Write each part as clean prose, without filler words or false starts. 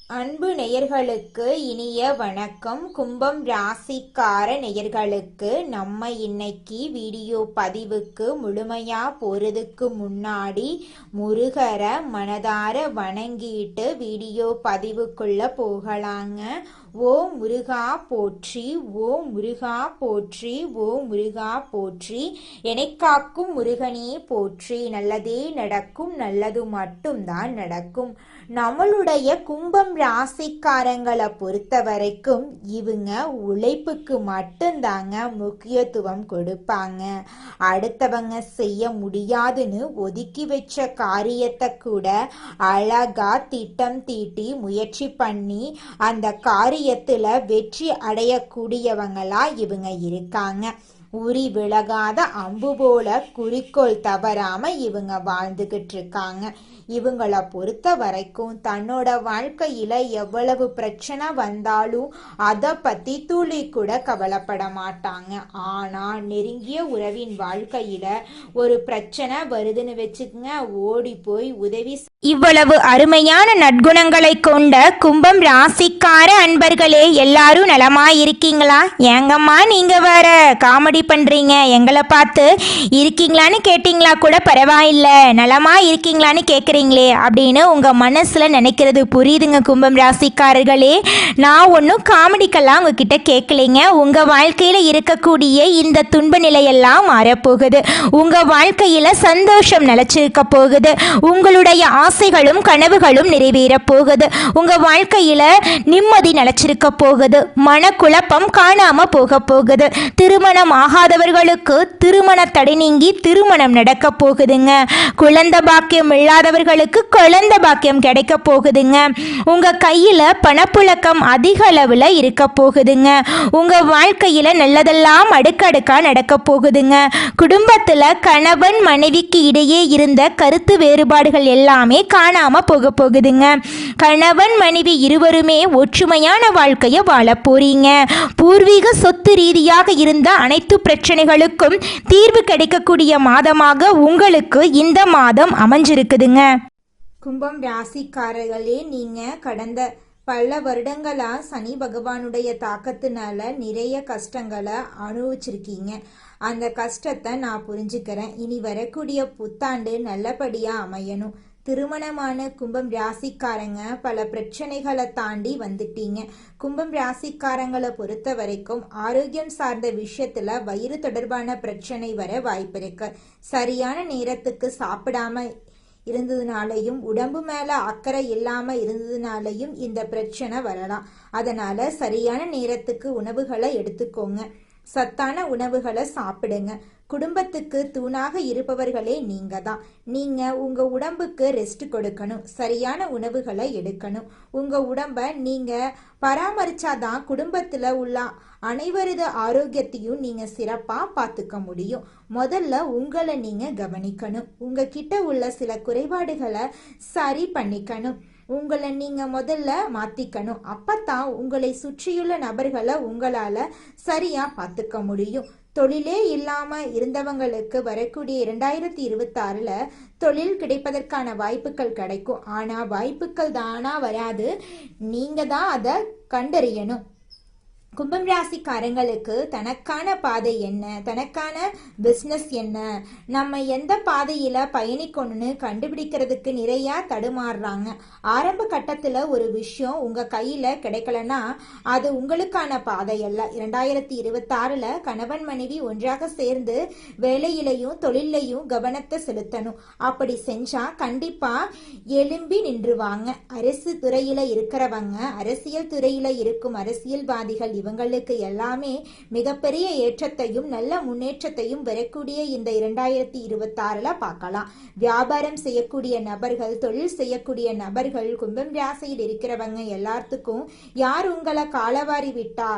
அன்பு நேயர்களுக்கு இனிய வணக்கம். கும்பம் ராசிக்கார நேயர்களுக்கு நம்ம இன்னைக்கு வீடியோ பதிவுக்கு முழுமையா போறதுக்கு முன்னாடி முருகரை மனதார வணங்கிட்டு வீடியோ பதிவுக்குள்ள போகலாங்க. ஓ முருகா போற்றி, ஓ முருகா போற்றி, ஓ முருகா போற்றி, எனைக்காக்கும் முருகனே போற்றி. நல்லதே நடக்கும், நல்லது மட்டும்தான் நடக்கும். நம்மளுடைய கும்பம் ராசிக்காரங்களை பொறுத்த வரைக்கும் இவங்க உழைப்புக்கு மட்டும்தாங்க முக்கியத்துவம் கொடுப்பாங்க. அடுத்தவங்க செய்ய முடியாதுன்னு ஒதுக்கி வச்ச காரியத்தை கூட அழகா திட்டம் தீட்டி முயற்சி பண்ணி அந்த காரியத்துல வெற்றி அடையக்கூடியவங்களா இவங்க இருக்காங்க. உரி விலகாத அம்பு போல குறிக்கோள் தவறாம இவங்க வாழ்ந்துகிட்டு இருக்காங்க. இவங்கள பொறுத்த வரைக்கும் தன்னோட வாழ்க்கையில எவ்வளவு பிரச்சனை வந்தாலும் அதை பத்தி துளி கூட கவலைப்பட மாட்டாங்க. ஆனா நெருங்கிய உறவின் வாழ்க்கையில ஒரு பிரச்சனை வருதுன்னு வச்சுக்கங்க, ஓடி போய் உதவி. இவ்வளவு அருமையான நற்குணங்களை கொண்ட கும்பம் ராசிக்கார அன்பர்களே, எல்லாரும் நலமா இருக்கீங்களா? ஏங்கம்மா நீங்க வேற காமெடி பண்றீங்க, எங்களை பார்த்து இருக்கீங்களான்னு கேட்டீங்களா கூட பரவாயில்ல, நலமா இருக்கீங்களான்னு கேட்குறீங்களே அப்படின்னு உங்க மனசுல நினைக்கிறது புரியுதுங்க கும்பம் ராசிக்காரர்களே. நான் ஒன்றும் காமெடிக்கெல்லாம் உங்ககிட்ட கேட்கலைங்க. உங்க வாழ்க்கையில இருக்கக்கூடிய இந்த துன்ப நிலையெல்லாம் மாறப்போகுது. உங்க வாழ்க்கையில சந்தோஷம் நிலைச்சிருக்க போகுது. உங்களுடைய ஆசைகளும் கனவுகளும் நிறைவேற போகுது. உங்க வாழ்க்கையில நிம்மதி நிலைச்சிருக்க போகுது. மனக்குழப்பம் காணாம போக போகுது. திருமணம் ஆகாதவர்களுக்கு திருமண தடை நீங்கி திருமணம் நடக்க போகுதுங்க. குழந்தை பாக்கியம் இல்லாதவர்களுக்கு குழந்தை பாக்கியம் கிடைக்க போகுதுங்க. உங்க கையில பணப்புழக்கம் அதிக அளவுல இருக்க போகுதுங்க. உங்க வாழ்க்கையில நல்லதெல்லாம் அடுக்கடுக்கா நடக்க போகுதுங்க. குடும்பத்துல கணவன் மனைவிக்கு இடையே இருந்த கருத்து வேறுபாடுகள் எல்லாமே காணாம போக போகுதுங்க. கணவன் மனைவி இருவருமே ஒற்றுமையான வாழ்க்கைய வாழ போறீங்க. பூர்வீக சொத்து ரீதியாக இருந்த அனைத்து பிரச்சனைகளுக்கும் தீர்வு கிடைக்கக்கூடிய மாதமாக உங்களுக்கு இந்த மாதம் அமைஞ்சிருக்குதுங்க. கும்பம் ராசிக்காரர்களே, நீங்க கடந்த பல வருடங்களா சனி பகவானுடைய தாக்கத்தினால நிறைய கஷ்டங்களை அனுபவிச்சிருக்கீங்க. அந்த கஷ்டத்தை நான் புரிஞ்சுக்கிறேன். இனி வரக்கூடிய புத்தாண்டு நல்லபடியா அமையணும். திருமணமான கும்பம் ராசிக்காரங்க பல பிரச்சனைகளை தாண்டி வந்துட்டீங்க. கும்பம் ராசிக்காரங்களை பொறுத்த வரைக்கும் ஆரோக்கியம் சார்ந்த விஷயத்துல வயிறு தொடர்பான பிரச்சனை வர வாய்ப்பு இருக்கு. சரியான நேரத்துக்கு சாப்பிடாம இருந்ததுனாலையும் உடம்பு மேல அக்கறை இல்லாம இருந்ததுனாலையும் இந்த பிரச்சனை வரலாம். அதனால சரியான நேரத்துக்கு உணவுகளை எடுத்துக்கோங்க. சத்தான உணவுகளை சாப்பிடுங்க. குடும்பத்துக்கு தூணாக இருப்பவர்களே நீங்க தான். நீங்க உங்க உடம்புக்கு ரெஸ்ட் கொடுக்கணும். சரியான உணவுகளை எடுக்கணும். உங்க உடம்ப நீங்க பராமரிச்சாதான் குடும்பத்துல உள்ள அனைவரது ஆரோக்கியத்தையும் நீங்க சிறப்பா பார்த்துக்க முடியும். முதல்ல உங்களை நீங்க கவனிக்கணும். உங்ககிட்ட உள்ள சில குறைபாடுகளை சரி பண்ணிக்கணும். உங்களை நீங்க முதல்ல மாத்திக்கணும். அப்பதான் உங்களை சுற்றியுள்ள நபர்களை உங்களால சரியா பார்த்துக்க முடியும். தொழிலே இல்லாம இருந்தவங்களுக்கு வரக்கூடிய 2026ல தொழில் கிடைப்பதற்கான வாய்ப்புகள் கிடைக்கும். ஆனா வாய்ப்புகள் தானா வராது, நீங்க தான் அதை கண்டறியணும். கும்பம் ராசிக்காரங்களுக்கு தனக்கான பாதை என்ன, தனக்கான பிஸ்னஸ் என்ன, நம்ம எந்த பாதையில பயணிக்கணும்னு கண்டுபிடிக்கிறதுக்கு நிறைய தடுமாறுறாங்க. ஆரம்ப கட்டத்துல ஒரு விஷயம் உங்க கையில கிடைக்கலன்னா அது உங்களுக்கான பாதை அல்ல. 2026ல கணவன் மனைவி ஒன்றாக சேர்ந்து வேலையிலையும் தொழிலையும் கவனத்தை செலுத்தணும். அப்படி செஞ்சா கண்டிப்பா எழும்பி நின்றுவாங்க. அரசு துறையில இருக்கிறவங்க, அரசியல் துறையில இருக்கும் அரசியல்வாதிகள் இவங்களுக்கு எல்லாமே மிகப்பெரிய ஏற்றத்தையும் நல்ல முன்னேற்றத்தையும் வரக்கூடிய இந்த 2026ல பார்க்கலாம். வியாபாரம் செய்யக்கூடிய நபர்கள், தொழில் செய்யக்கூடிய நபர்கள், கும்பம் ராசியில் இருக்கிறவங்க எல்லாத்துக்கும் யார் உங்களை காலவாரி விட்டா,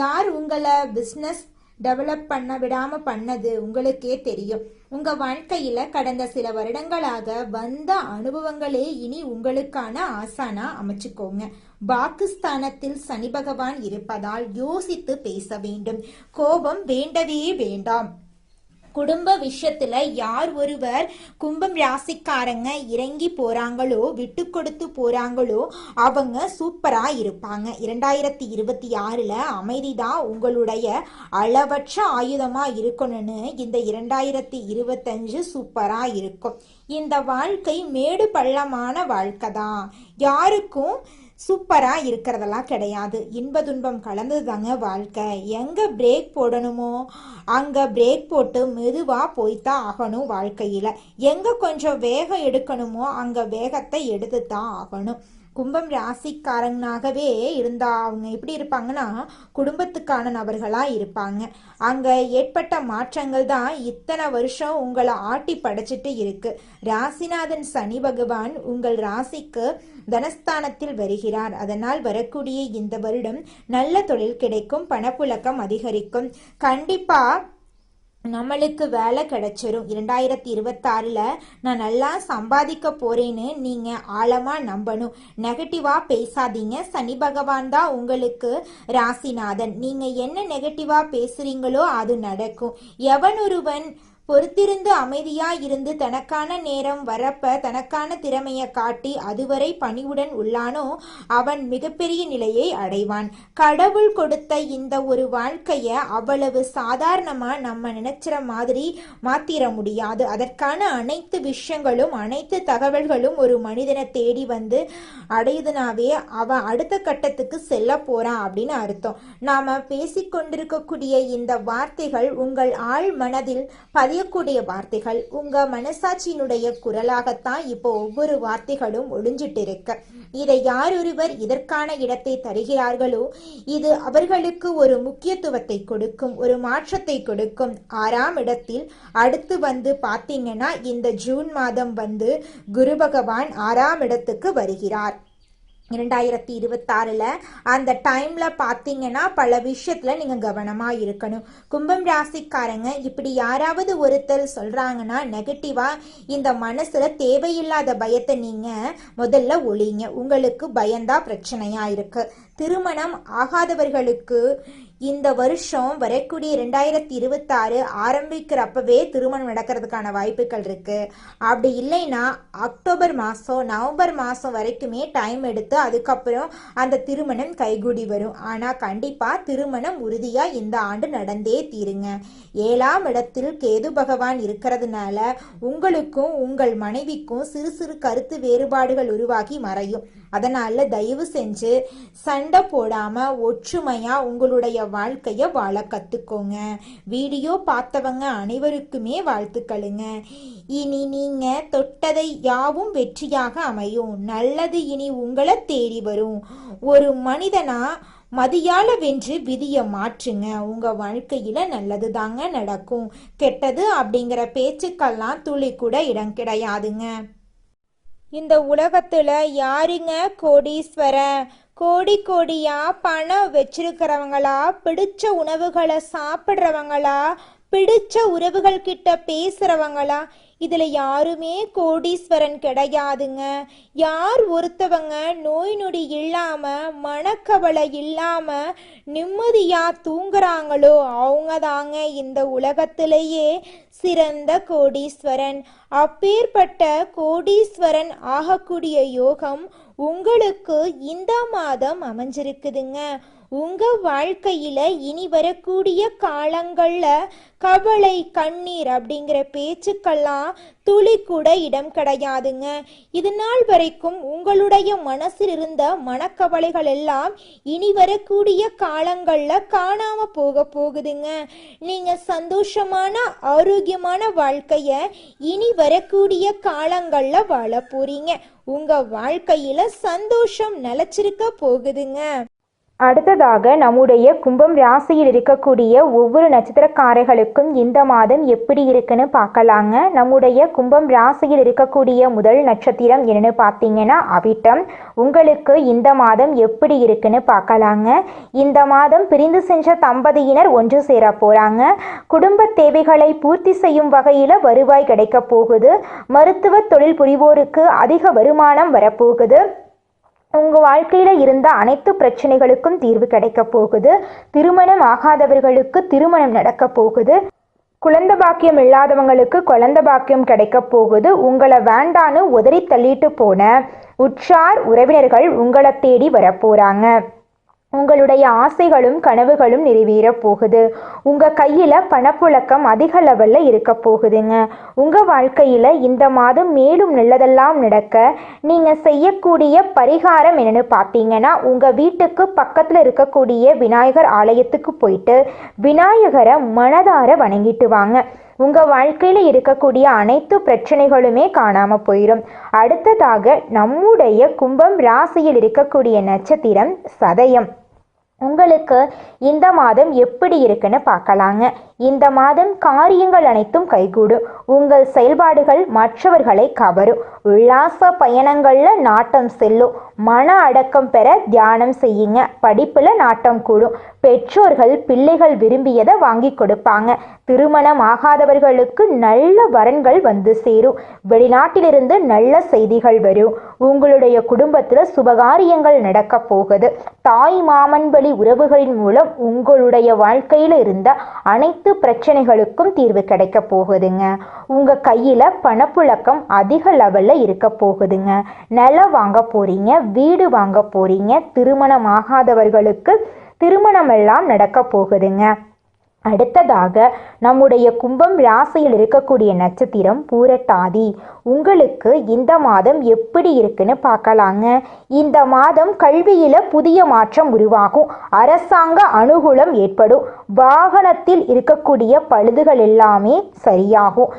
யார் உங்களை பிசினஸ் டெவலப் பண்ண விடாம பண்ணது உங்களுக்கே தெரியும். உங்க வாழ்க்கையில கடந்த சில வருடங்களாக வந்த அனுபவங்களே இனி உங்களுக்கான ஆசானா அமைச்சுக்கோங்க. பாகிஸ்தானத்தில் சனி பகவான் இருப்பதால் யோசித்து பேச வேண்டும். கோபம் வேண்டவே வேண்டாம். குடும்ப விஷயத்துல யார் ஒருவர் கும்பம் ராசிக்காரங்க இறங்கி போறாங்களோ, விட்டு கொடுத்து போறாங்களோ, அவங்க சூப்பரா இருப்பாங்க. 2026ல அமைதிதான் உங்களுடைய அளவற்ற ஆயுதமா இருக்கணும்னு இந்த 2025 சூப்பரா இருக்கும். இந்த வாழ்க்கை மேடு பள்ளமான வாழ்க்கை தான். யாருக்கும் சூப்பரா இருக்கிறதெல்லாம் கிடையாது. இன்ப துன்பம் கலந்தது தாங்க வாழ்க்கை. எங்க பிரேக் போடணுமோ அங்க பிரேக் போட்டு மெதுவா போய்த்தான் ஆகணும் வாழ்க்கையில. எங்க கொஞ்சம் வேகம் எடுக்கணுமோ அங்க வேகத்தை எடுத்து தான் ஆகணும். கும்பம் ராசிக்காரங்கனாகவே இருந்தா அவங்க எப்படி இருப்பாங்கன்னா, குடும்பத்துக்கான நபர்களா இருப்பாங்க. அங்க ஏற்பட்ட மாற்றங்கள் தான் இத்தனை வருஷம் உங்களை ஆட்டி படைச்சிட்டு இருக்கு. ராசிநாதன் சனி பகவான் உங்கள் ராசிக்கு தனஸ்தானத்தில் வருகிறார். அதனால் வரக்கூடிய இந்த வருடம் நல்ல தொழில் கிடைக்கும், பணப்புழக்கம் அதிகரிக்கும். கண்டிப்பா நம்மளுக்கு வேலை கிடைச்சிரும். 2026ல நான் நல்லா சம்பாதிக்க போறேன்னு நீங்க ஆழமா நம்பணும். நெகட்டிவா பேசாதீங்க. சனி பகவான் தான் உங்களுக்கு ராசிநாதன். நீங்க என்ன நெகட்டிவா பேசுறீங்களோ அது நடக்கும். எவனொருவன் பொறுத்திருந்து அமைதியா இருந்து தனக்கான நேரம் வரப்ப தனக்கான திறமையை காட்டி அதுவரை பணிவுடன் உள்ளானோ அவன் மிகப்பெரிய நிலையை அடைவான். கடவுள் கொடுத்த இந்த ஒரு வாழ்க்கைய அவ்வளவு சாதாரணமா நம்ம நினைச்சிற மாதிரி மாத்திர முடியாது. அதற்கான அனைத்து விஷயங்களும் அனைத்து தகவல்களும் ஒரு மனிதனை தேடி வந்து அடையுதுனாவே அவன் அடுத்த கட்டத்துக்கு செல்ல போறான் அப்படின்னு அர்த்தம். நாம பேசிக்கொண்டிருக்கக்கூடிய இந்த வார்த்தைகள் உங்கள் ஆழ் மனதில் பதியக்கூடிய வார்த்தைகள். உங்க மனசாட்சியினுடைய குரலாகத்தான் இப்போ ஒவ்வொரு வார்த்தைகளும் ஒளிஞ்சிட்டு இருக்கு. இதை யார் ஒருவர் இதற்கான இடத்தை தருகிறார்களோ இது அவர்களுக்கு ஒரு முக்கியத்துவத்தை கொடுக்கும், ஒரு மாற்றத்தை கொடுக்கும். 6ஆம் இடத்தில் அடுத்து வந்து பாத்தீங்கன்னா இந்த ஜூன் மாதம் வந்து குரு பகவான் 6ஆம் இடத்துக்கு வருகிறார். 2026ல அந்த டைம்ல பாத்தீங்கன்னா பல விஷயத்துல நீங்க கவனமா இருக்கணும். கும்பம் ராசிக்காரங்க இப்படி யாராவது ஒருத்தர் சொல்றாங்கன்னா நெகட்டிவா இந்த மனசுல தேவையில்லாத பயத்தை நீங்க முதல்ல ஒழிங்க. உங்களுக்கு பயந்தா பிரச்சனையா இருக்கு. திருமணம் ஆகாதவர்களுக்கு இந்த வருஷம் வரக்கூடிய 2026 ஆரம்பிக்கிறப்பவே திருமணம் நடக்கிறதுக்கான வாய்ப்புகள் இருக்கு. அப்படி இல்லைன்னா அக்டோபர் மாதம் நவம்பர் மாதம் வரைக்குமே டைம் எடுத்து அதுக்கப்புறம் அந்த திருமணம் கைகூடி வரும். ஆனால் கண்டிப்பாக திருமணம் உறுதியாக இந்த ஆண்டு நடந்தே தீருங்க. 7ஆம் இடத்தில் கேது பகவான் இருக்கிறதுனால உங்களுக்கும் உங்கள் மனைவிக்கும் சிறு சிறு கருத்து வேறுபாடுகள் உருவாகி மறையும். அதனால தயவு செஞ்சு சண்டை போடாம ஒற்றுமையா உங்களுடைய வாழ்க்கைய வாழ கத்துக்கோங்க. வீடியோ பார்த்தவங்க அனைவருக்குமே வாழ்த்துக்களுங்க. இனி நீங்க தொட்டதை யாவும் வெற்றியாக அமையும். நல்லது இனி உங்களை தேடி வரும். ஒரு மனிதனா மதியால வென்று விதிய மாற்றுங்க. உங்க வாழ்க்கையில நல்லது தாங்க நடக்கும். கெட்டது அப்படிங்கிற பேச்சுக்கெல்லாம் துளி கூட இடம் கிடையாதுங்க. இந்த உலகத்துல யாருங்க கோடீஸ்வரன்? கோடி கோடியா பணம் வச்சிருக்கிறவங்களா, பிடிச்ச உணவுகளை சாப்பிட்றவங்களா, பிடிச்ச உறவுகள் கிட்ட பேசுறவங்களா? இதுல யாருமே கோடீஸ்வரன் கிடையாதுங்க. யார் ஒருத்தவங்க நோய் நொடி இல்லாம மனக்கவலை இல்லாம நிம்மதியா தூங்குறாங்களோ அவங்க தாங்க இந்த உலகத்திலேயே சிறந்த கோடீஸ்வரன். அப்பேற்பட்ட கோடீஸ்வரன் ஆகக்கூடிய யோகம் உங்களுக்கு இந்த மாதம் அமைஞ்சிருக்குதுங்க. உங்க வாழ்க்கையில இனி வரக்கூடிய காலங்கள்ல கவலை கண்ணீர் அப்படிங்கிற பேச்சுக்கெல்லாம் துளி கூட இடம் கிடையாதுங்க. இது நாள் வரைக்கும் உங்களுடைய மனசில் இருந்த மனக்கவலைகள் எல்லாம் இனி வரக்கூடிய காலங்கள்ல காணாம போகுதுங்க. நீங்க சந்தோஷமான ஆரோக்கியமான வாழ்க்கைய இனி வரக்கூடிய காலங்கள்ல வாழ போறீங்க. உங்க வாழ்க்கையில சந்தோஷம் நிலைச்சிருக்க போகுதுங்க. அடுத்ததாக நம்முடைய கும்பம் ராசியில் இருக்கக்கூடிய ஒவ்வொரு நட்சத்திரக்காரர்களுக்கும் இந்த மாதம் எப்படி இருக்குன்னு பார்க்கலாங்க. நம்முடைய கும்பம் ராசியில் இருக்கக்கூடிய முதல் நட்சத்திரம் என்னன்னு பார்த்தீங்கன்னா அவிட்டம். உங்களுக்கு இந்த மாதம் எப்படி இருக்குன்னு பார்க்கலாங்க. இந்த மாதம் பிரிந்து சென்ற தம்பதியினர் ஒன்று சேர போறாங்க. குடும்ப தேவைகளை பூர்த்தி செய்யும் வகையில் வருவாய் கிடைக்க போகுது. மருத்துவ தொழில் புரிவோருக்கு அதிக வருமானம் வரப்போகுது. உங்கள் வாழ்க்கையில் இருந்த அனைத்து பிரச்சனைகளுக்கும் தீர்வு கிடைக்க போகுது. திருமணம் ஆகாதவர்களுக்கு திருமணம் நடக்க போகுது. குழந்தை பாக்கியம் இல்லாதவங்களுக்கு குழந்தை பாக்கியம் கிடைக்க போகுது. உங்களை வேண்டான்னு உதறி தள்ளிட்டு போன உற்றார் உறவினர்கள் உங்களை தேடி வரப்போறாங்க. உங்களுடைய ஆசைகளும் கனவுகளும் நிறைவேற போகுது. உங்கள் கையில் பணப்புழக்கம் அதிக லெவலில் இருக்க போகுதுங்க. உங்கள் வாழ்க்கையில் இந்த மாதம் மேலும் நல்லதெல்லாம் நடக்க நீங்கள் செய்யக்கூடிய பரிகாரம் என்னென்னு பார்த்தீங்கன்னா, உங்கள் வீட்டுக்கு பக்கத்தில் இருக்கக்கூடிய விநாயகர் ஆலயத்துக்கு போயிட்டு விநாயகரை மனதார வணங்கிட்டு வாங்க. உங்கள் வாழ்க்கையில் இருக்கக்கூடிய அனைத்து பிரச்சனைகளுமே காணாமல் போயிடும். அடுத்ததாக நம்முடைய கும்பம் ராசியில் இருக்கக்கூடிய நட்சத்திரம் சதயம். உங்களுக்கு இந்த மாதம் எப்படி இருக்குன்னு பார்க்கலாங்க. இந்த மாதம் காரியங்கள் அனைத்தும் கைகூடும். உங்கள் செயல்பாடுகள் மற்றவர்களை கவரும். உல்லாச பயணங்களில் நாட்டம் செல்லும். மன அடக்கம் பெற தியானம் செய்யுங்க. படிப்பில் நாட்டம் கூடும். பெற்றோர்கள் பிள்ளைகள் விரும்பியதை வாங்கி கொடுப்பாங்க. திருமணம் ஆகாதவர்களுக்கு நல்ல வரன்கள் வந்து சேரும். வெளிநாட்டிலிருந்து நல்ல செய்திகள் வரும். உங்களுடைய குடும்பத்தில் சுபகாரியங்கள் நடக்க போகுது. தாய் மாமன் வழி உறவுகளின் மூலம் உங்களுடைய வாழ்க்கையில் இருந்த அனைத்து பிரச்சனைகளுக்கும் தீர்வு கிடைக்க போகுதுங்க. உங்கள் கையில் பணப்புழக்கம் அதிக லெவலில் இருக்க போகுதுங்க. நிலம் வாங்க போறீங்க, வீடு வாங்க போறீங்க. திருமணம் ஆகாதவர்களுக்கு திருமணமெல்லாம் நடக்க போகுதுங்க. அடுத்ததாக நம்முடைய கும்பம் ராசியில் இருக்கக்கூடிய நட்சத்திரம் பூரட்டாதி. உங்களுக்கு இந்த மாதம் எப்படி இருக்குன்னு பார்க்கலாங்க. இந்த மாதம் கல்வியில் புதிய மாற்றம் உருவாகும். அரசாங்க அனுகூலம் ஏற்படும். வாகனத்தில் இருக்கக்கூடிய பழுதுகள் எல்லாமே சரியாகும்.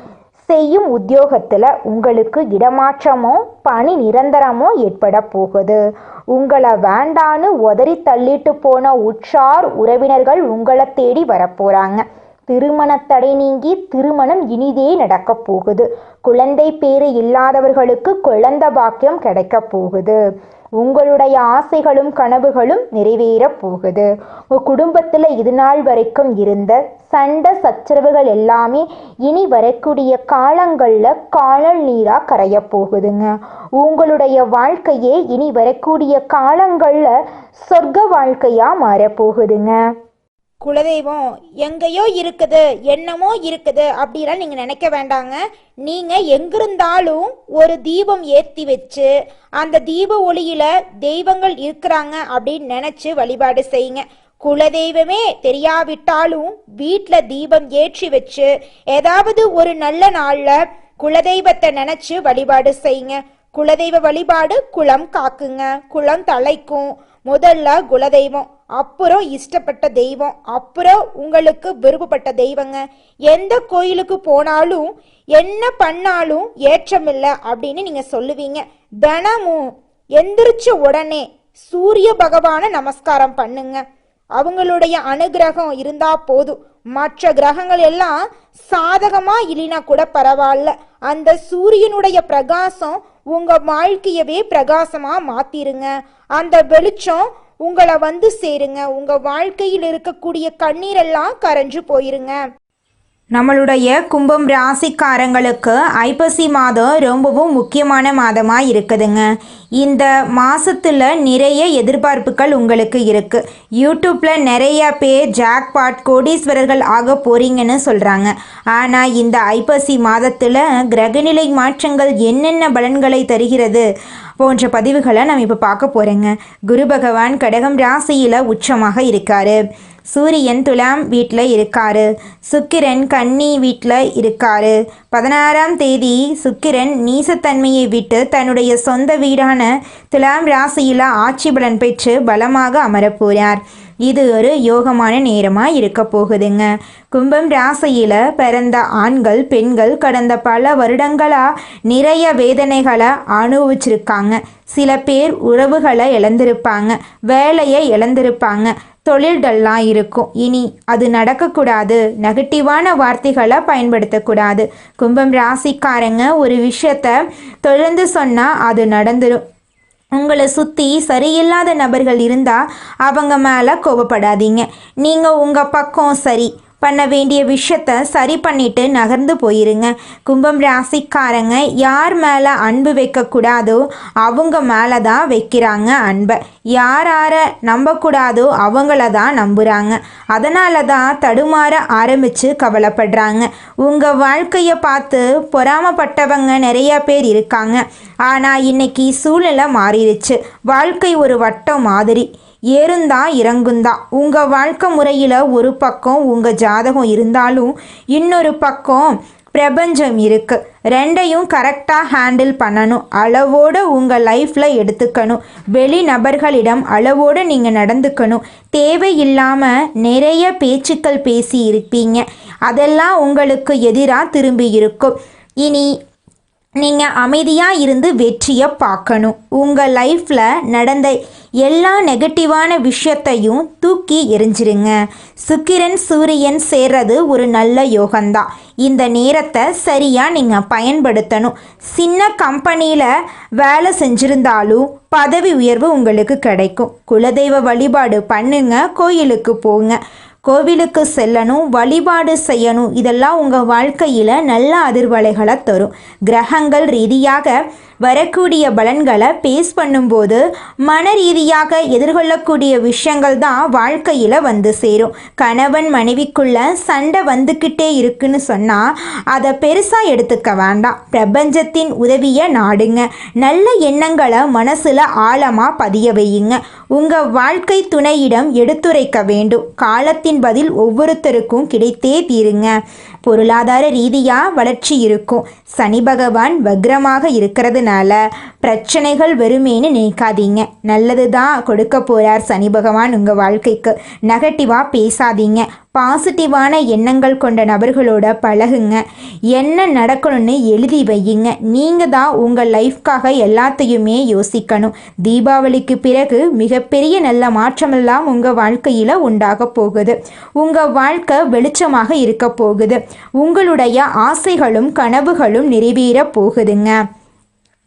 செய்யும் உத்தியோகத்தில் உங்களுக்கு இடமாற்றமோ பணி நிரந்தரமோ ஏற்பட போகுது. உங்களை வேண்டான்னு உதறி தள்ளிட்டு போன உற்றார் உறவினர்கள் உங்களை தேடி வரப்போகிறாங்க. திருமண தடை நீங்கி திருமணம் இனிதே நடக்க போகுது. குழந்தை பேறு இல்லாதவர்களுக்கு குழந்தை பாக்கியம் கிடைக்க போகுது. உங்களுடைய ஆசைகளும் கனவுகளும் நிறைவேற போகுது. உங்கள் குடும்பத்தில் இது நாள் வரைக்கும் இருந்த சண்டை சச்சரவுகள் எல்லாமே இனி வரக்கூடிய காலங்களில் காணல் நீராக கரைய போகுதுங்க. உங்களுடைய வாழ்க்கையே இனி வரக்கூடிய காலங்களில் சொர்க்க வாழ்க்கையாக மாறப்போகுதுங்க. குலதெய்வம் எங்கேயோ இருக்குது, என்னமோ இருக்குது அப்படிலாம் நீங்கள் நினைக்க வேண்டாங்க. நீங்கள் எங்கிருந்தாலும் ஒரு தீபம் ஏற்றி வச்சு அந்த தீப ஒளியில் தெய்வங்கள் இருக்கிறாங்க அப்படின்னு நினச்சி வழிபாடு செய்யுங்க. குலதெய்வமே தெரியாவிட்டாலும் வீட்டில் தீபம் ஏற்றி வச்சு ஏதாவது ஒரு நல்ல நாளில் குலதெய்வத்தை நினச்சி வழிபாடு செய்யுங்க. குலதெய்வ வழிபாடு குலம் காக்குங்க, குலம் தலைக்கும். முதல்ல குலதெய்வம், அப்புறம் இஷ்டப்பட்ட தெய்வம், அப்புறம் உங்களுக்கு விருப்பப்பட்ட தெய்வங்க. எந்த கோயிலுக்கு போனாலும் என்ன பண்ணாலும் ஏற்றமில்லை அப்படின்னு நீங்கள் சொல்லுவீங்க. தினமும் எந்திரிச்ச உடனே சூரிய பகவானை நமஸ்காரம் பண்ணுங்க. அவங்களுடைய அனுகிரகம் இருந்தா போதும். மற்ற கிரகங்கள் எல்லாம் சாதகமா இல்லைனா கூட பரவாயில்ல. அந்த சூரியனுடைய பிரகாசம் உங்க வாழ்க்கையவே பிரகாசமா மாத்திருங்க. அந்த வெளிச்சம் உங்களை வந்து சேருங்க. உங்க வாழ்க்கையில் இருக்கக்கூடிய கண்ணீரெல்லாம் கரைஞ்சு போயிருங்க. நம்மளுடைய கும்பம் ராசிக்காரங்களுக்கு ஐப்பசி மாதம் ரொம்பவும் முக்கியமான மாதமாக இருக்குதுங்க. இந்த மாதத்தில் நிறைய எதிர்பார்ப்புகள் உங்களுக்கு இருக்குது. யூடியூப்பில் நிறைய பேர் ஜாக்பாட் கோடீஸ்வரர்கள் ஆக போகிறீங்கன்னு சொல்கிறாங்க. ஆனால் இந்த ஐப்பசி மாதத்தில் கிரகநிலை மாற்றங்கள் என்னென்ன பலன்களை தருகிறது போன்ற பதிவுகளை நம்ம இப்போ பார்க்க போகிறோங்க. குரு பகவான் கடகம் ராசியில் உச்சமாக இருக்கார். சூரியன் துலாம் வீட்டில் இருக்காரு. சுக்கிரன் கன்னி வீட்டில் இருக்காரு. 16ஆம் தேதி சுக்கிரன் நீசத்தன்மையை விட்டு தன்னுடைய சொந்த வீடான துலாம் ராசியில் ஆட்சி பலன் பெற்று பலமாக அமரப்போகிறார். இது ஒரு யோகமான நேரமாக இருக்க போகுதுங்க. கும்பம் ராசியில் பிறந்த ஆண்கள் பெண்கள் கடந்த பல வருடங்களாக நிறைய வேதனைகளை அனுபவிச்சிருக்காங்க. சில பேர் உறவுகளை இழந்திருப்பாங்க, வேலையை இழந்திருப்பாங்க, தொழில்கள்லாம் இருக்கும். இனி அது நடக்கக்கூடாது. நெகட்டிவான வார்த்தைகளை பயன்படுத்தக்கூடாது. கும்பம் ராசிக்காரங்க ஒரு விஷயத்த தொடர்ந்து சொன்னால் அது நடந்துடும். உங்களை சுற்றி சரியில்லாத நபர்கள் இருந்தால் அவங்க மேலே கோபப்படாதீங்க. நீங்கள் உங்கள் பக்கம் சரி, பண்ண வேண்டிய விஷயத்த சரி பண்ணிட்டு நகர்ந்து போயிருங்க. கும்பம் ராசிக்காரங்க யார் மேலே அன்பு வைக்கக்கூடாதோ அவங்க மேலே தான் வைக்கிறாங்க அன்பை. யாரை நம்பக்கூடாதோ அவங்கள தான் நம்புகிறாங்க. அதனால தான் தடுமாற ஆரம்பித்து கவலைப்படுறாங்க. உங்கள் வாழ்க்கையை பார்த்து பொறாமப்பட்டவங்க நிறைய பேர் இருக்காங்க. ஆனால் இன்னைக்கு சூழ்நிலை மாறிடுச்சு. வாழ்க்கை ஒரு வட்டம் மாதிரி ஏறுந்தான் இறங்குந்தான். உங்கள் வாழ்க்கை முறையில் ஒரு பக்கம் உங்கள் ஜாதகம் இருந்தாலும் இன்னொரு பக்கம் பிரபஞ்சம் இருக்குது. ரெண்டையும் கரெக்டாக ஹேண்டில் பண்ணணும். அளவோடு உங்கள் லைஃப்பில் எடுத்துக்கணும். வெளி நபர்களிடம் அளவோடு நீங்கள் நடந்துக்கணும். தேவையில்லாமல் நிறைய பேச்சுக்கள் பேசி இருப்பீங்க. அதெல்லாம் உங்களுக்கு எதிராக திரும்பி இருக்கும். இனி நீங்கள் அமைதியாக இருந்து வெற்றியை பார்க்கணும். உங்கள் லைஃப்பில் நடந்த எல்லா நெகட்டிவான விஷயத்தையும் தூக்கி எறிஞ்சிருங்க. சுக்கிரன் சூரியன் சேர்றது ஒரு நல்ல யோகம்தான். இந்த நேரத்தை சரியாக நீங்கள் பயன்படுத்தணும். சின்ன கம்பெனியில் வேலை செஞ்சுருந்தாலும் பதவி உயர்வு உங்களுக்கு கிடைக்கும். குலதெய்வ வழிபாடு பண்ணுங்க. கோயிலுக்கு போங்க. கோவிலுக்கு செல்லணும், வழிபாடு செய்யணும். இதெல்லாம் உங்கள் வாழ்க்கையில் நல்ல அதிர்வலைகளை தரும். கிரகங்கள் ரீதியாக வரக்கூடிய பலன்களை பேஸ் பண்ணும்போது மன ரீதியாக எதிர்கொள்ளக்கூடிய விஷயங்கள் தான் வாழ்க்கையில் வந்து சேரும். கணவன் மனைவிக்குள்ள சண்டை வந்துக்கிட்டே இருக்குன்னு சொன்னால் அதை பெருசாக எடுத்துக்க வேண்டாம். பிரபஞ்சத்தின் உதவியை நாடுங்க. நல்ல எண்ணங்களை மனசில் ஆழமாக பதிய வையுங்க. உங்கள் வாழ்க்கை துணையிடம் எடுத்துரைக்க வேண்டும். காலத்தின் பதில் ஒவ்வொருத்தருக்கும் கிடைத்தே தீருங்க. பொருளாதார ரீதியாக வளர்ச்சி இருக்கும். சனி பகவான் வக்ரமாக இருக்கிறதுனால பிரச்சனைகள் வருமேன்னு நினைக்காதீங்க. நல்லது தான் கொடுக்க போகிறார் சனி பகவான் உங்கள் வாழ்க்கைக்கு. நெகட்டிவாக பேசாதீங்க. பாசிட்டிவான எண்ணங்கள் கொண்ட நபர்களோட பழகுங்க. என்ன நடக்கணும்னு எழுதி வையுங்க. நீங்கள் தான் உங்கள் லைஃப்காக எல்லாத்தையுமே யோசிக்கணும். தீபாவளிக்கு பிறகு மிகப்பெரிய நல்ல மாற்றமெல்லாம் உங்கள் வாழ்க்கையில் உண்டாக போகுது. உங்கள் வாழ்க்கை வெளிச்சமாக இருக்க போகுது. உங்களுடைய ஆசைகளும் கனவுகளும் நிறைவேற போகுதுங்க.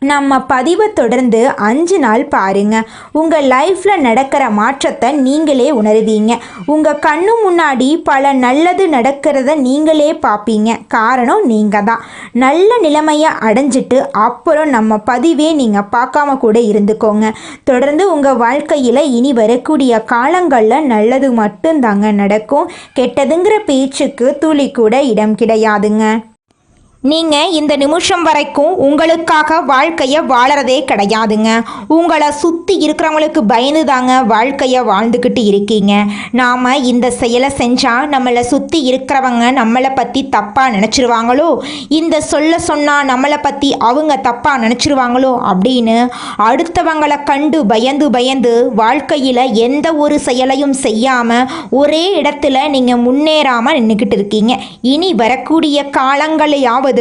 நம்ம பதிவை தொடர்ந்து 5 நாள் பாருங்க. உங்கள் லைஃப்பில் நடக்கிற மாற்றத்தை நீங்களே உணருவீங்க. உங்கள் கண்ணு முன்னாடி பல நல்லது நடக்கிறத நீங்களே பார்ப்பீங்க. காரணம் நீங்கள் தான். நல்ல நிலைமையை அடைஞ்சிட்டு அப்புறம் நம்ம பதிவே நீங்கள் பார்க்காம கூட இருந்துக்கோங்க. தொடர்ந்து உங்கள் வாழ்க்கையில் இனி வரக்கூடிய காலங்களில் நல்லது மட்டும்தாங்க நடக்கும். கெட்டதுங்கிற பேச்சுக்கு துளி கூட இடம் கிடையாதுங்க. நீங்கள் இந்த நிமிஷம் வரைக்கும் உங்களுக்காக வாழ்க்கையை வாழறதே கிடையாதுங்க. உங்களை சுற்றி இருக்கிறவங்களுக்கு பயந்து தாங்க வாழ்க்கையை வாழ்ந்துக்கிட்டு இருக்கீங்க. நாம் இந்த செயலை செஞ்சால் நம்மளை சுற்றி இருக்கிறவங்க நம்மளை பற்றி தப்பாக நினச்சிருவாங்களோ, இந்த சொன்னால் நம்மளை பற்றி அவங்க தப்பாக நினச்சிருவாங்களோ அப்படின்னு அடுத்தவங்களை கண்டு பயந்து வாழ்க்கையில் எந்த ஒரு செயலையும் செய்யாமல் ஒரே இடத்துல நீங்கள் முன்னேறாமல் நின்றுக்கிட்டு இருக்கீங்க. இனி வரக்கூடிய காலங்களையாவது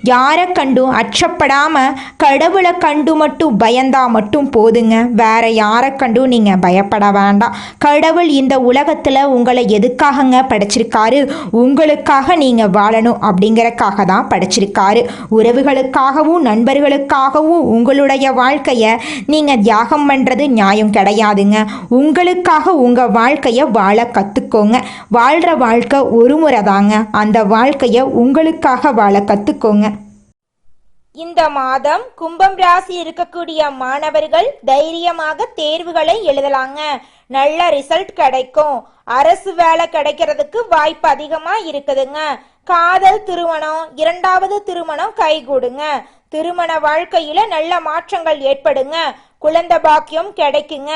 யாரை கண்டும் அச்சப்படாம கடவுளை கண்டு மட்டும் பயந்தா மட்டும் போதுங்க. வேற யாரை கண்டும் நீங்க பயப்பட வேண்டாம். கடவுள் இந்த உலகத்துல உங்களை எதுக்காகங்க படைச்சிருக்காரு? உங்களுக்காக நீங்க வாழணும் அப்படிங்கறக்காக தான் படைச்சிருக்காரு. உறவுகளுக்காகவும் நண்பர்களுக்காகவும் உங்களுடைய வாழ்க்கைய நீங்க தியாகம் பண்றது நியாயம் கிடையாதுங்க. உங்களுக்காக உங்க வாழ்க்கைய வாழ கத்துக்கோங்க. வாழ்ற வாழ்க்கை ஒரு முறை தாங்க. அந்த வாழ்க்கைய உங்களுக்காக வாழ கத்துக்கோங்க. இந்த மாதம் கும்பம் ராசி இருக்கக்கூடிய மாணவர்கள் தைரியமாக தேர்வுகளை எழுதலாங்க. நல்ல ரிசல்ட் கிடைக்கும். அரசு வேலை கிடைக்கிறதுக்கு வாய்ப்பு அதிகமா இருக்குதுங்க. காதல் திருமணம், 2வது திருமணம் கைகூடுங்க. திருமண வாழ்க்கையில நல்ல மாற்றங்கள் ஏற்படுங்க. குழந்தை பாக்கியம் கிடைக்குங்க.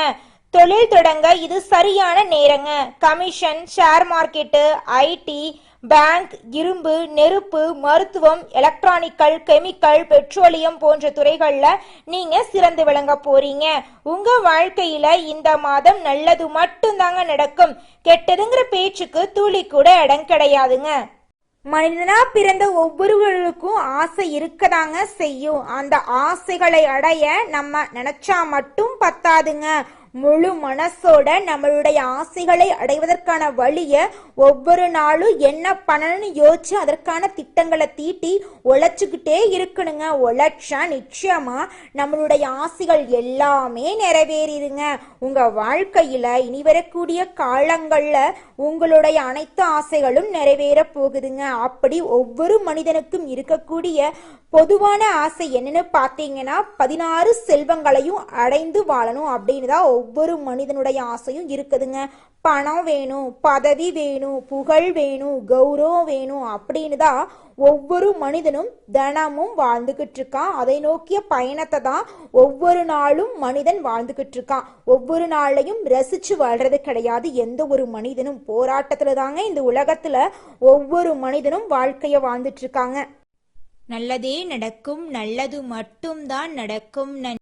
தொழில் தொடங்க இது சரியான நேரங்க. Commission, share market, IT, bank, இரும்பு, நெருப்பு, மருத்துவம், எலக்ட்ரானிக்கல், கெமிக்கல், பெட்ரோலியம் போன்ற துறைகள்ல நீங்க சிறந்து விளங்க போறீங்க. உங்க வாழ்க்கையில இந்த மாதம் நல்லது மட்டும்தாங்க நடக்கும். கெட்டதுங்கிற பேச்சுக்கு துளி கூட இடம் கிடையாதுங்க. மனிதனா பிறந்த ஒவ்வொருவருக்கும் ஆசை இருக்கதாங்க செய்யும். அந்த ஆசைகளை அடைய நம்ம நினைச்சா மட்டும் பத்தாதுங்க. முழு மனசோட நம்மளுடைய ஆசைகளை அடைவதற்கான வழியை ஒவ்வொரு நாளும் என்ன பண்ணணும்னு யோசிச்சு அதற்கான திட்டங்களை தீட்டி உழைச்சுக்கிட்டே இருக்கணுங்க. உழைச்சா நிச்சயமா நம்மளுடைய ஆசைகள் எல்லாமே நிறைவேறிடுங்க. உங்க வாழ்க்கையில இனி வரக்கூடிய காலங்கள்ல உங்களுடைய அனைத்து ஆசைகளும் நிறைவேற போகுதுங்க. அப்படி ஒவ்வொரு மனிதனுக்கும் இருக்கக்கூடிய பொதுவான ஆசை என்னன்னு பார்த்தீங்கன்னா 16 செல்வங்களையும் அடைந்து வாழணும் அப்படின்னு தான் ஒவ்வொரு மனிதனுடைய ஆசையும் இருக்குதுங்க. பணம் வேணும், பதவி வேணும், புகழ் வேணும், கௌரவம் வேணும் அப்படின்னு தான் ஒவ்வொரு மனிதனும் தினமும் வாழ்ந்துகிட்டு இருக்கான். அதை நோக்கிய பயணத்தை தான் ஒவ்வொரு நாளும் மனிதன் வாழ்ந்துகிட்டு இருக்கான். ஒவ்வொரு நாளையும் ரசிச்சு வாழ்றது கிடையாது எந்த ஒரு மனிதனும். போராட்டத்துல தாங்க இந்த உலகத்துல ஒவ்வொரு மனிதனும் வாழ்க்கைய வாழ்ந்துட்டு இருக்காங்க. நல்லதே நடக்கும், நல்லது மட்டும்தான் நடக்கும்.